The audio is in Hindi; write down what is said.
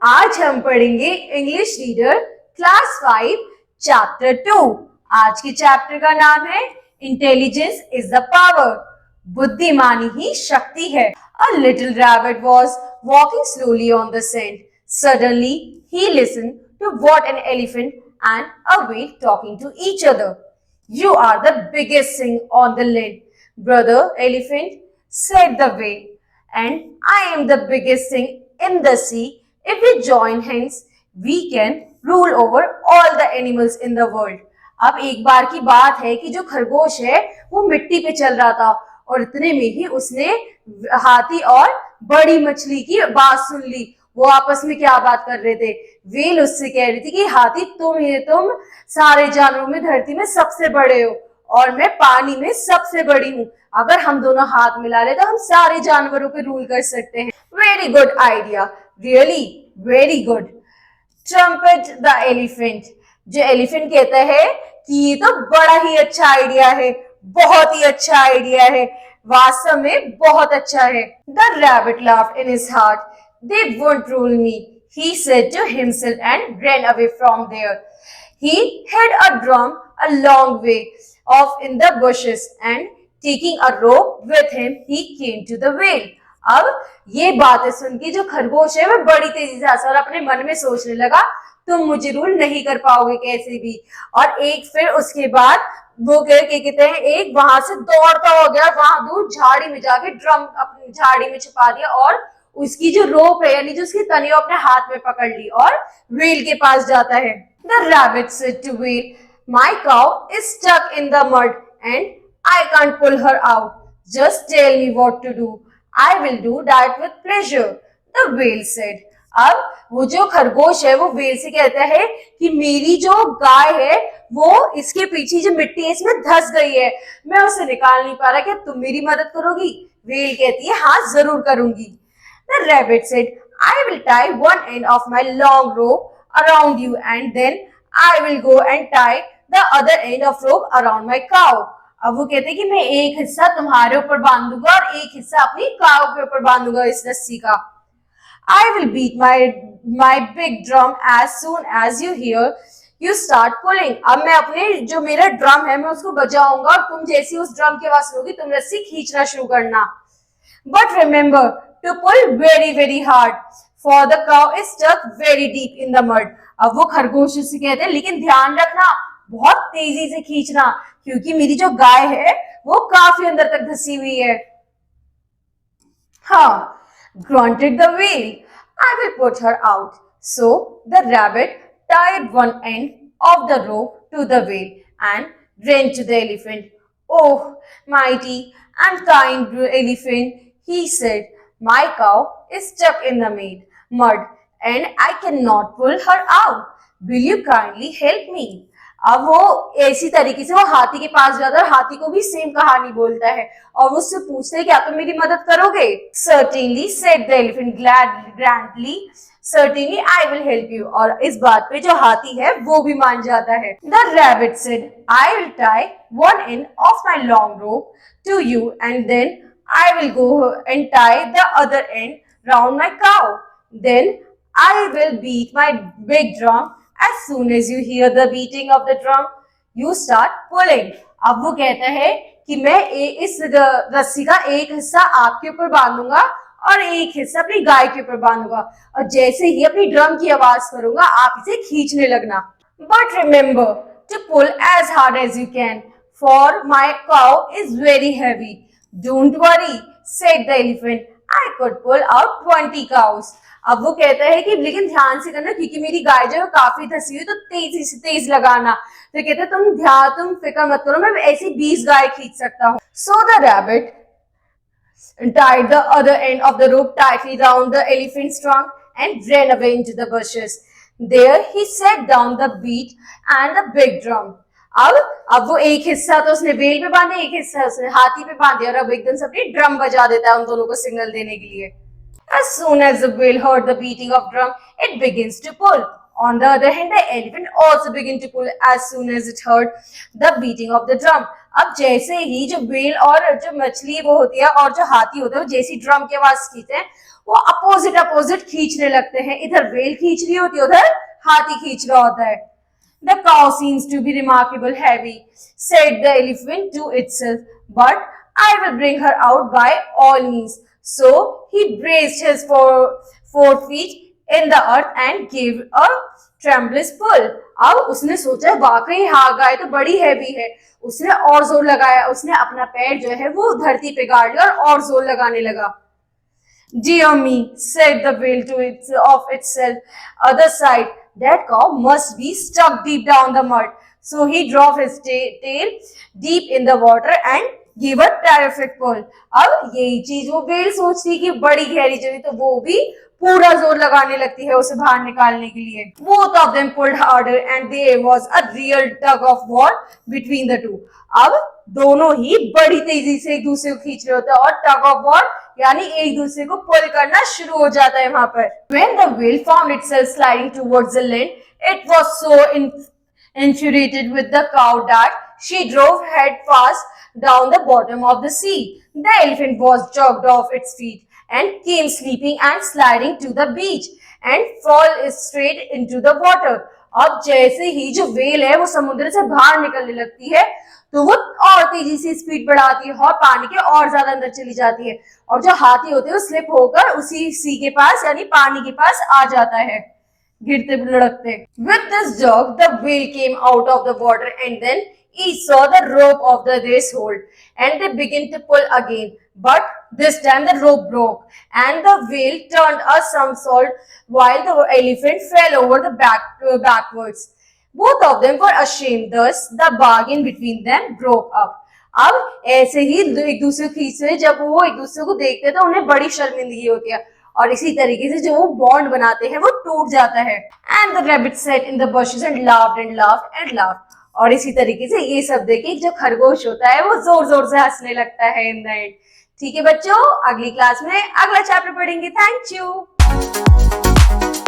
आज हम पढ़ेंगे इंग्लिश रीडर क्लास 5 चैप्टर 2। आज के चैप्टर का नाम है इंटेलिजेंस इज द पावर। बुद्धिमानी ही शक्ति है। A little rabbit was walking slowly on the sand. Suddenly, he listened to what an elephant and a whale talking to each other. You are the biggest thing on the land, brother elephant, said the whale, and I am the biggest thing in the sea. If we join hands, we can rule over all the animals in the world. अब एक बार की बात है कि जो खरगोश है वो मिट्टी पे चल रहा था और इतने में ही उसने हाथी और बड़ी मछली की बात सुन ली। वो आपस में क्या बात कर रहे थे? व्हेल उससे कह रही थी कि हाथी तुम सारे जानवरों में धरती में सबसे बड़े हो और मैं पानी में सबसे बड़ी हूँ। अगर हम दोनों हाथ मिला ले तो हम सारे जानवरों पे रूल कर सकते हैं। Very good idea, really very good. Trumpet the elephant, जो एलिफेंट कहता है कि ये तो बड़ा ही अच्छा आइडिया है, बहुत ही अच्छा आइडिया है, वास्तव में बहुत अच्छा है। The rabbit laughed in his heart. They won't rule me, he said to himself and ran away from there. He had a drum a long way off in the bushes and taking a rope with him, he came to the whale. अब ये बातें सुन के जो खरगोश है वह बड़ी तेजी से हंसा और अपने मन में सोचने लगा तुम मुझे रूल नहीं कर पाओगे कैसे भी। और एक फिर उसके बाद वो कहते हैं एक वहां से दौड़ता हो गया, वहां दूर झाड़ी में जाके ड्रम अपनी झाड़ी में छुपा दिया और उसकी जो रोप है यानी जो उसकी तनी अपने हाथ में पकड़ ली और व्हेल के पास जाता है। The rabbit said to whale, my cow is stuck in the mud and I can't pull her out, just tell me what to do, I will do that with pleasure, the whale said. अब वो जो खरगोश है वो व्हेल से कहता है कि मेरी जो गाय है वो इसके पीछे जो मिट्टी है इसमें धंस गई है, मैं उसे निकाल नहीं पा रहा, क्या तुम मेरी मदद करोगी? व्हेल कहती है हाँ जरूर करूंगी। The rabbit said, I will tie one end of my long rope around you and then I will go and tie the other end of rope around my cow. अब वो कहते हैं कि मैं एक हिस्सा तुम्हारे ऊपर बांधूंगा और एक हिस्सा अपनी काव के ऊपर बांधूंगा इस रस्सी का। I will beat my big drum as soon as you hear you start pulling. अब मैं अपने जो मेरा ड्रम है मैं उसको बजाऊंगा और तुम जैसी उस ड्रम की आवाज सुनोगी तुम रस्सी खींचना शुरू करना। But remember to pull very very hard, for the cow is stuck very deep in the mud. अब वो खरगोश से कहते हैं लेकिन ध्यान रखना बहुत तेजी से खींचना क्योंकि मेरी जो गाय है वो काफी अंदर तक धंसी हुई है। हाँ, grunted the whale, I will put her out. So the rabbit tied one end of the rope to the whale and ran to the elephant. Oh, mighty and kind elephant, he said, my cow is stuck in the mud and I cannot pull her out. Will you kindly help me? अब वो ऐसी तरीके से वो हाथी के पास जाता है और हाथी को भी सेम कहानी बोलता है और वो उससे पूछते हैं क्या तुम मेरी मदद करोगे? Certainly said the elephant grandly. Certainly I will help you. और इस बात पे जो हाथी है वो भी मान जाता है। The rabbit said, I will tie one end of my long rope to you and then I will go and tie the other end round my cow. Then I will beat my big drum. As soon as you hear the beating of the drum, you start pulling. अब वो कहता है कि मैं इस रस्सी का एक हिस्सा आपके ऊपर बांधूंगा और एक हिस्सा अपनी गाय के ऊपर बांधूंगा और जैसे ही अपनी ड्रम की आवाज करूंगा आप इसे खींचने लगना। But remember to pull as hard as you can, for my cow is very heavy. Don't worry, said the elephant. I could pull out 20 cows. अब वो कहता है कि लेकिन ध्यान से करना क्योंकि मेरी गाय जो है काफी धसी हुई तो तेजी से तेज लगाना। तो कहते हैं तुम फिक्र मत करो मैं ऐसी 20 गाय खींच सकता हूँ। So the rabbit tied the other end of the rope tightly round the elephant's trunk and ran away into the bushes. There he set down the beat and the big drum. अब वो एक हिस्सा तो उसने व्हेल पे बांधे एक हिस्सा उसने हाथी पे बांधे और अब एकदम से अपनी ड्रम बजा देता है उन दोनों को सिग्नल देने के लिए। As soon as the whale heard the beating of drum, it begins to pull. On the other hand, the elephant also began to pull as soon as it heard the beating of the drum. अब जैसे ही जो व्हेल और जो मछली वो होती है और जो हाथी होता है, जैसी ड्रम की आवाज खींचते हैं, वो अपोजिट खींचने लगते हैं। इधर व्हेल खींच रही होती है, उधर हाथी खींच रहा होता है। The cow seems to be remarkable heavy, said the elephant to itself, but I will bring her out by all means. So he braced his forefeet in the earth and gave a tremendous pull. अब उसने सोचा वाकई हाँ गाय तो बड़ी हैवी है, उसने और जोर लगाया, उसने अपना पैर जो है वो धरती पे गाड़ लिया और जोर लगाने लगा। Dear me, said the whale to itself, other side, that cow must be stuck deep down the mud. So he drove his tail deep in the water and gave a terrific pull. अब यही चीज वो whale सोचती कि बड़ी गहरी जगह, तो वो भी पूरा जोर लगाने लगती है उसे बाहर निकालने के लिए। Both of them pulled harder and there was a real tug of war between the two. अब दोनों ही बड़ी तेजी से एक दूसरे को खींच रहे होते हैं और tug of war यानी एक दूसरे को पुल करना शुरू हो जाता है वहां पर। When the whale found itself sliding towards the land, it was so infuriated with the cow that she drove head fast down the bottom of the sea. The elephant was jerked off its feet and came slipping and sliding to the beach and fall straight into the water. अब जैसे ही जो व्हेल है वो समुद्र से बाहर निकलने लगती है, तो वो और तेजी से स्पीड बढ़ाती है और पानी के और ज्यादा अंदर चली जाती है, और जो हाथी होते हैं वो स्लिप होकर उसी सी के पास यानी पानी के पास आ जाता है गिरते लुढ़कते। With this jerk, the whale came out of the water and then each saw the rope of their hold and they began to pull again. But this time the rope broke and the whale turned a somersault while the elephant fell over the backwards. Both of them were ashamed, thus the bargain between them broke up. अब ऐसे ही एक दूसरे को खींचते, जब वो एक दूसरे को देखते हैं तो उन्हें बड़ी शर्मिंदगी होती है, और इसी तरीके से जो वो बॉन्ड बनाते हैं वो टूट जाता है। And the rabbit sat in the bushes and laughed and laughed and laughed. और इसी तरीके से ये सब देखे जो खरगोश होता है वो जोर जोर से हंसने लगता है इन द एंड। ठीक है बच्चों, अगली क्लास में अगला चैप्टर पढ़ेंगे। Thank you.